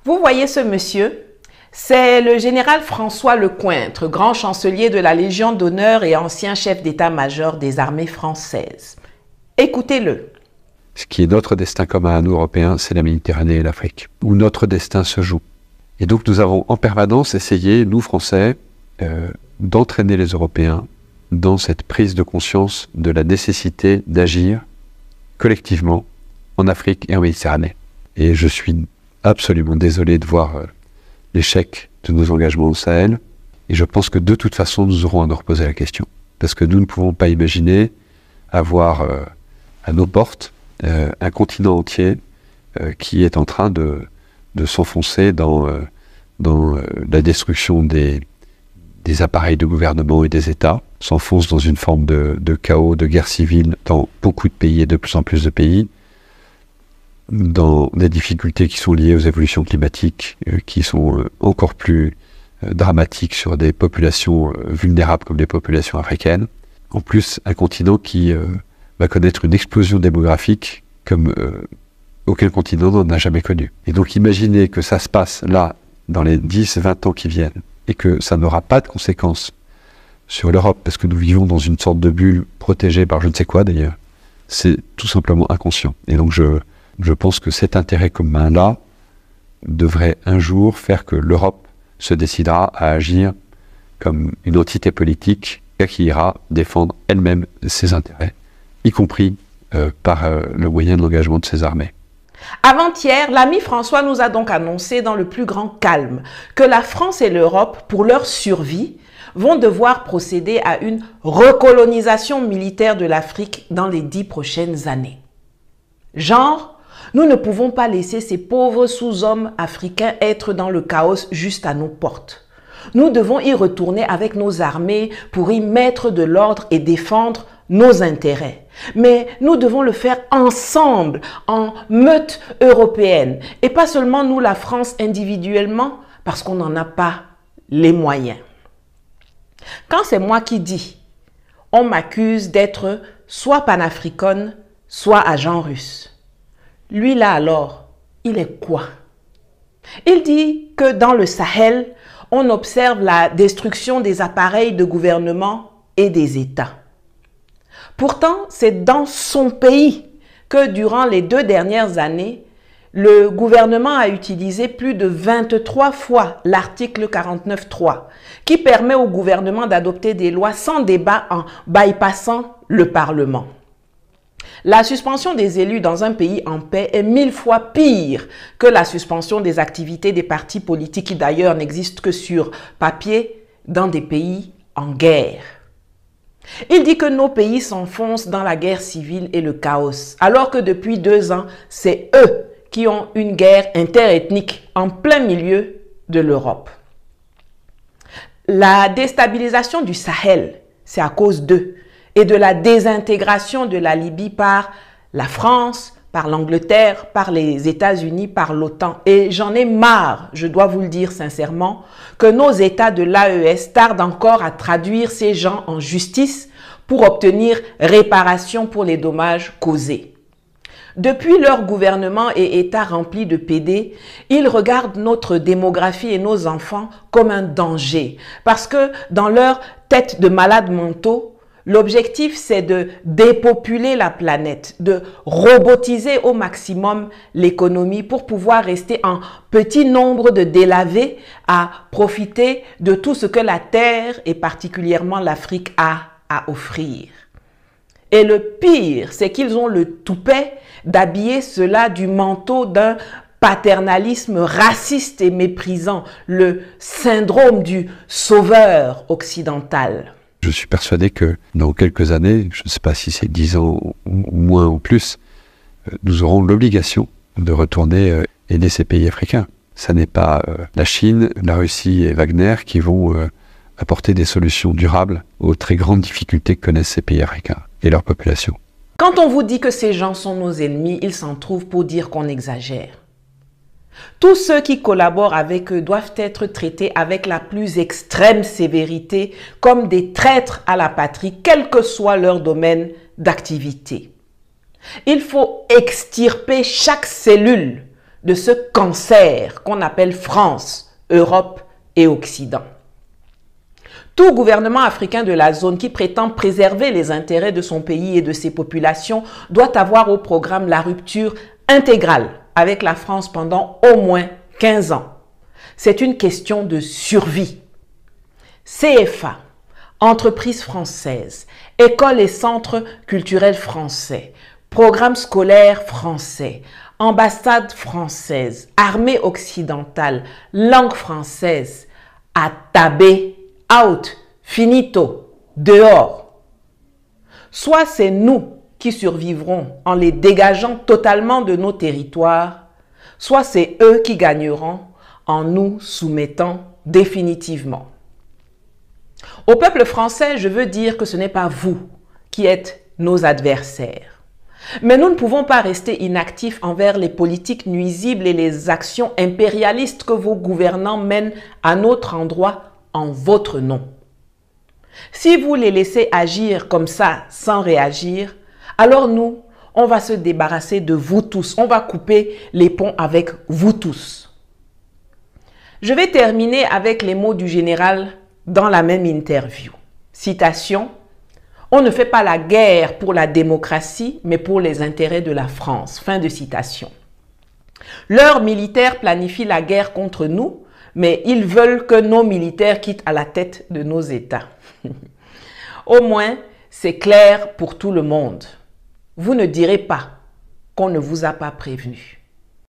Vous voyez ce monsieur? C'est le général François Lecointre, grand chancelier de la Légion d'honneur et ancien chef d'état-major des armées françaises. Écoutez-le. Ce qui est notre destin commun à nous, Européens, c'est la Méditerranée et l'Afrique, où notre destin se joue. Et donc nous avons en permanence essayé, nous Français, d'entraîner les Européens dans cette prise de conscience de la nécessité d'agir collectivement en Afrique et en Méditerranée. Et je suis absolument désolé de voir l'échec de nos engagements au Sahel. Et je pense que de toute façon, nous aurons à nous reposer la question. Parce que nous ne pouvons pas imaginer avoir à nos portes un continent entier qui est en train de s'enfoncer dans la destruction des appareils de gouvernement et des États, s'enfonce dans une forme de chaos, de guerre civile dans beaucoup de pays et de plus en plus de pays, dans des difficultés qui sont liées aux évolutions climatiques, qui sont encore plus dramatiques sur des populations vulnérables comme les populations africaines. En plus, un continent qui va connaître une explosion démographique comme aucun continent n'en a jamais connu. Et donc imaginez que ça se passe là, dans les 10-20 ans qui viennent, et que ça n'aura pas de conséquences sur l'Europe, parce que nous vivons dans une sorte de bulle protégée par je ne sais quoi d'ailleurs, c'est tout simplement inconscient. Et donc je pense que cet intérêt commun-là devrait un jour faire que l'Europe se décidera à agir comme une entité politique qui ira défendre elle-même ses intérêts, y compris par le moyen de l'engagement de ses armées. Avant-hier, l'ami François nous a donc annoncé dans le plus grand calme que la France et l'Europe, pour leur survie, vont devoir procéder à une recolonisation militaire de l'Afrique dans les 10 prochaines années. Genre, nous ne pouvons pas laisser ces pauvres sous-hommes africains être dans le chaos juste à nos portes. Nous devons y retourner avec nos armées pour y mettre de l'ordre et défendre nos intérêts. Mais nous devons le faire ensemble, en meute européenne. Et pas seulement nous, la France, individuellement, parce qu'on n'en a pas les moyens. Quand c'est moi qui dis, on m'accuse d'être soit panafricaine, soit agent russe. Lui là alors, il est quoi? Il dit que dans le Sahel, on observe la destruction des appareils de gouvernement et des États. Pourtant, c'est dans son pays que durant les 2 dernières années, le gouvernement a utilisé plus de 23 fois l'article 49.3 qui permet au gouvernement d'adopter des lois sans débat en bypassant le Parlement. La suspension des élus dans un pays en paix est 1000 fois pire que la suspension des activités des partis politiques qui d'ailleurs n'existent que sur papier dans des pays en guerre. Il dit que nos pays s'enfoncent dans la guerre civile et le chaos, alors que depuis 2 ans, c'est eux qui ont une guerre interethnique en plein milieu de l'Europe. La déstabilisation du Sahel, c'est à cause d'eux, et de la désintégration de la Libye par la France, par l'Angleterre, par les États-Unis, par l'OTAN. Et j'en ai marre, je dois vous le dire sincèrement, que nos États de l'AES tardent encore à traduire ces gens en justice pour obtenir réparation pour les dommages causés. Depuis leur gouvernement et État remplis de PD, ils regardent notre démographie et nos enfants comme un danger. Parce que dans leur tête de malades mentaux, l'objectif, c'est de dépopuler la planète, de robotiser au maximum l'économie pour pouvoir rester en petit nombre de délavés à profiter de tout ce que la Terre et particulièrement l'Afrique a à offrir. Et le pire, c'est qu'ils ont le toupet d'habiller cela du manteau d'un paternalisme raciste et méprisant, le syndrome du sauveur occidental. Je suis persuadé que dans quelques années, je ne sais pas si c'est 10 ans ou moins ou plus, nous aurons l'obligation de retourner aider ces pays africains. Ça n'est pas la Chine, la Russie et Wagner qui vont apporter des solutions durables aux très grandes difficultés que connaissent ces pays africains et leur population. Quand on vous dit que ces gens sont nos ennemis, ils s'en trouvent pour dire qu'on exagère. Tous ceux qui collaborent avec eux doivent être traités avec la plus extrême sévérité comme des traîtres à la patrie, quel que soit leur domaine d'activité. Il faut extirper chaque cellule de ce cancer qu'on appelle France, Europe et Occident. Tout gouvernement africain de la zone qui prétend préserver les intérêts de son pays et de ses populations doit avoir au programme la rupture intégrale avec la France pendant au moins 15 ans. C'est une question de survie. CFA, entreprises françaises, écoles et centres culturels français, programmes scolaires français, ambassades françaises, armée occidentale, langue française, atabé, out, finito, dehors. Soit c'est nous qui survivront en les dégageant totalement de nos territoires, soit c'est eux qui gagneront en nous soumettant définitivement. Au peuple français, je veux dire que ce n'est pas vous qui êtes nos adversaires. Mais nous ne pouvons pas rester inactifs envers les politiques nuisibles et les actions impérialistes que vos gouvernants mènent à notre endroit en votre nom. Si vous les laissez agir comme ça sans réagir, alors nous, on va se débarrasser de vous tous. On va couper les ponts avec vous tous. Je vais terminer avec les mots du général dans la même interview. Citation: « On ne fait pas la guerre pour la démocratie, mais pour les intérêts de la France. » Fin de citation. Leurs militaires planifient la guerre contre nous, mais ils veulent que nos militaires quittent à la tête de nos États. Au moins, c'est clair pour tout le monde. Vous ne direz pas qu'on ne vous a pas prévenu.